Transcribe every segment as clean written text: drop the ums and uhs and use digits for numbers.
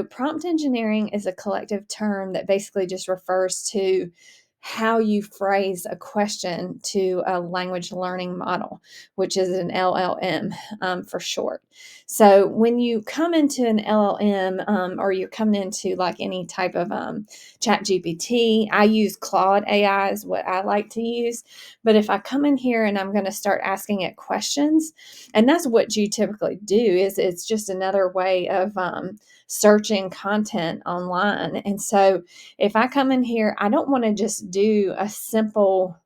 prompt engineering is a collective term that basically just refers to how you phrase a question to a language learning model, which is an LLM for short. So when you come into an LLM or you're coming into like any type of chat GPT, I use Claude AI is what I like to use. But if I come in here and I'm going to start asking it questions, and that's what you typically do, is it's just another way of searching content online. And so if I come in here, I don't want to just do a simple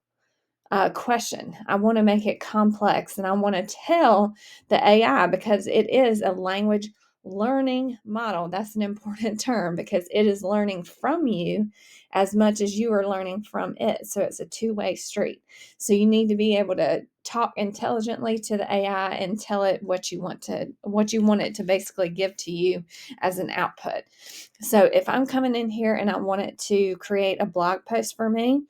question. I want to make it complex, and I want to tell the AI, because it is a language learning model. That's an important term because it is learning from you as much as you are learning from it. So it's a two-way street. So you need to be able to talk intelligently to the AI and tell it what you want it to basically give to you as an output. So if I'm coming in here and I want it to create a blog post for me,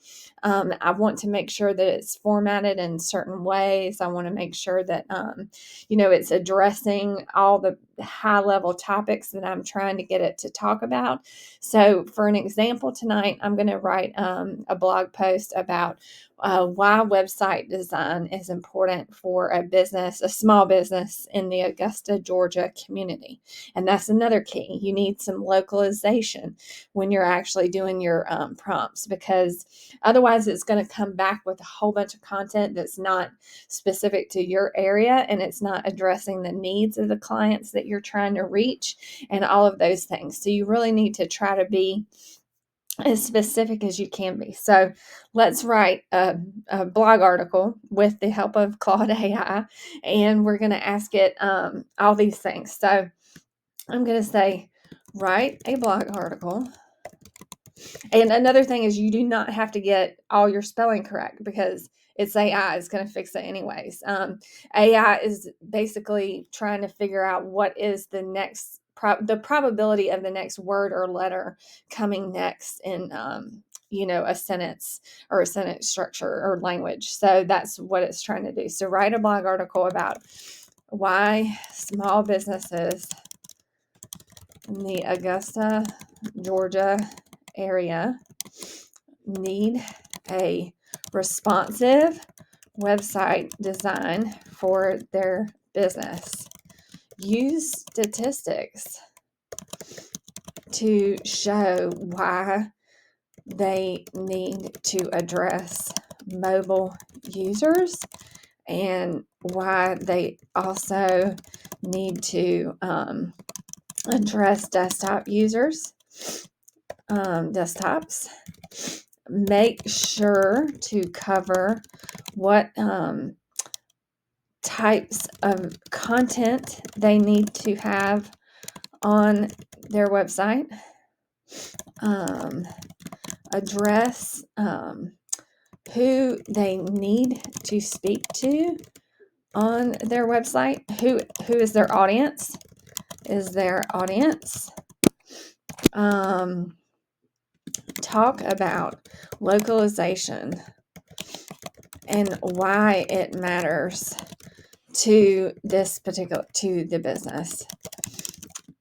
I want to make sure that it's formatted in certain ways. I want to make sure that, it's addressing all the high level topics that I'm trying to get it to talk about. So for an example tonight, I'm going to write a blog post about why website design is important for a small business in the Augusta, Georgia community. And that's another key. You need some localization when you're actually doing your prompts, because otherwise it's going to come back with a whole bunch of content that's not specific to your area, and it's not addressing the needs of the clients that you're trying to reach and all of those things. So you really need to try to be as specific as you can be. So let's write a blog article with the help of Claude AI, and we're going to ask it all these things. So I'm going to say, write a blog article. And another thing is, you do not have to get all your spelling correct, because it's AI is going to fix it anyways. AI is basically trying to figure out what is the next the probability of the next word or letter coming next in a sentence or a sentence structure or language. So that's what it's trying to do. So write a blog article about why small businesses in the Augusta, Georgia area need a responsive website design for their business. Use statistics to show why they need to address mobile users and why they also need to address desktop users, desktops. Make sure to cover what types of content they need to have on their website. Address who they need to speak to on their website. Who is their audience? Talk about localization and why it matters to the business.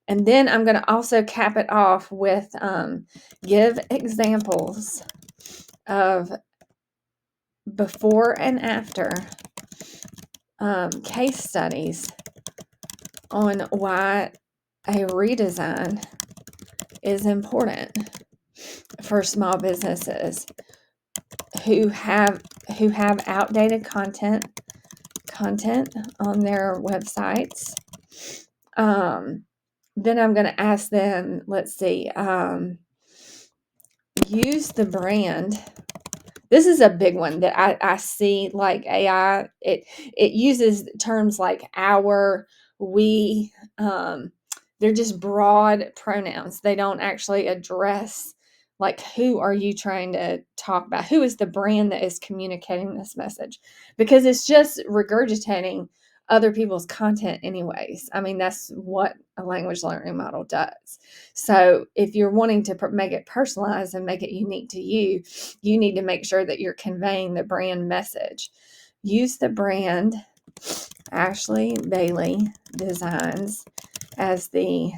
And then I'm going to also cap it off with give examples of before and after case studies on why a redesign is important for small businesses who have outdated content on their websites. Then I'm going to ask them, use the brand. This is a big one that I see, like AI, it uses terms like our, we, they're just broad pronouns. They don't actually address, like, who are you trying to talk about? Who is the brand that is communicating this message? Because it's just regurgitating other people's content anyways. I mean, that's what a language learning model does. So if you're wanting to make it personalized and make it unique to you, you need to make sure that you're conveying the brand message. Use the brand Ashley Bailey Designs as the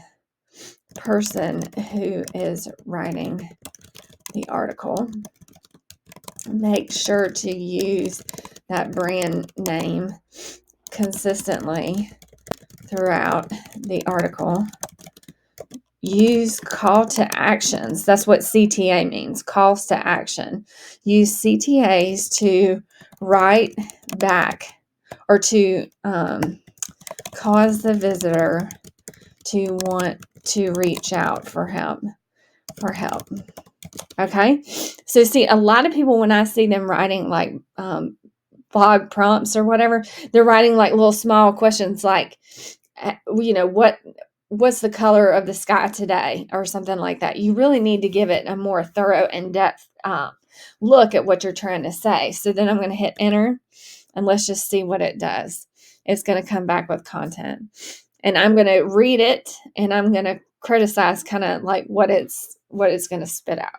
person who is writing the article, make sure to use that brand name consistently throughout the article. Use call to actions. That's what CTA means, calls to action. Use CTAs to write back or to cause the visitor to want to reach out for help. Okay. So see, a lot of people, when I see them writing like blog prompts or whatever, they're writing like little small questions like, what's the color of the sky today or something like that. You really need to give it a more thorough, in-depth look at what you're trying to say. So then I'm going to hit enter and let's just see what it does. It's going to come back with content and I'm going to read it and I'm going to criticize kind of like what it's going to spit out.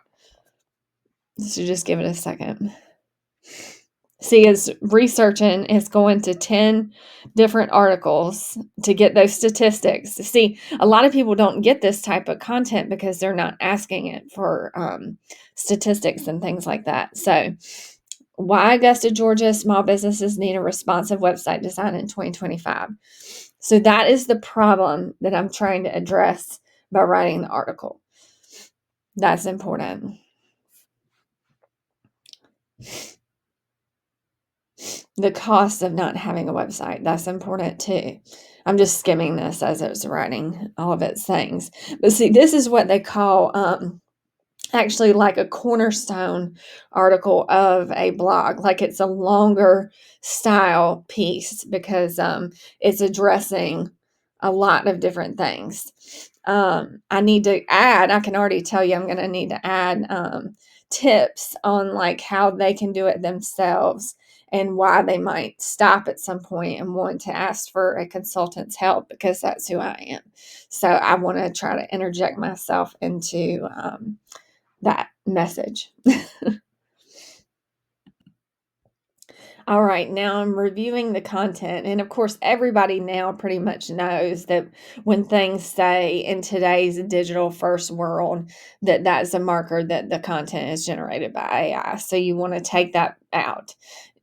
So just give it a second. See, it's researching, it's going to 10 different articles to get those statistics. See, a lot of people don't get this type of content because they're not asking it for statistics and things like that. So, why Augusta, Georgia, small businesses need a responsive website design in 2025. So, that is the problem that I'm trying to address by writing the article. That's important. The cost of not having a website, that's important too. I'm just skimming this as I was writing all of its things. But see, this is what they call actually like a cornerstone article of a blog. Like it's a longer style piece because it's addressing a lot of different things. I need to add, I can already tell you I'm going to need to add tips on like how they can do it themselves and why they might stop at some point and want to ask for a consultant's help because that's who I am. So I want to try to interject myself into that message. All right, now I'm reviewing the content. And of course, everybody now pretty much knows that when things say in today's digital first world, that that's a marker that the content is generated by AI. So you want to take that out.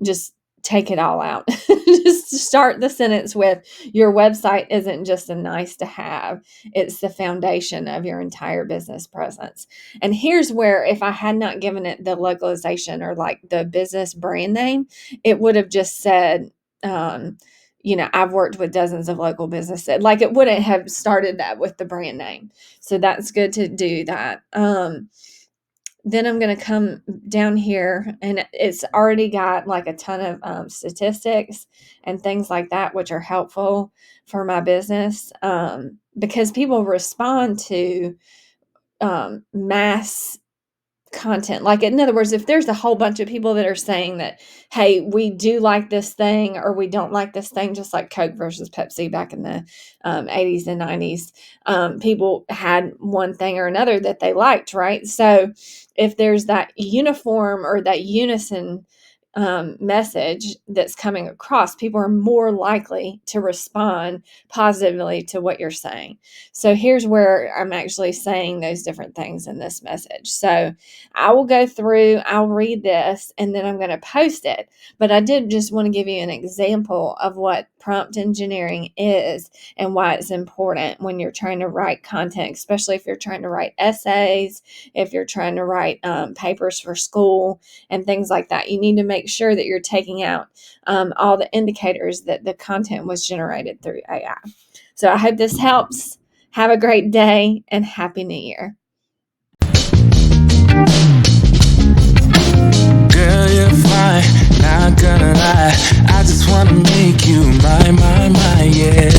Just take it all out. Just start the sentence with your website isn't just a nice to have, it's the foundation of your entire business presence. And here's where, if I had not given it the localization or like the business brand name, it would have just said, I've worked with dozens of local businesses. Like it wouldn't have started that with the brand name. So that's good to do that. Then I'm going to come down here and it's already got like a ton of statistics and things like that, which are helpful for my business because people respond to mass content. Like, in other words, if there's a whole bunch of people that are saying that, hey, we do like this thing or we don't like this thing, just like Coke versus Pepsi back in the 80s and 90s, people had one thing or another that they liked, right? So if there's that uniform or that unison message that's coming across, people are more likely to respond positively to what you're saying. So here's where I'm actually saying those different things in this message. So I will go through, I'll read this, and then I'm going to post it. But I did just want to give you an example of what prompt engineering is and why it's important when you're trying to write content, especially if you're trying to write essays, if you're trying to write papers for school and things like that. You need to make sure that you're taking out all the indicators that the content was generated through AI. So I hope this helps. Have a great day and Happy New Year.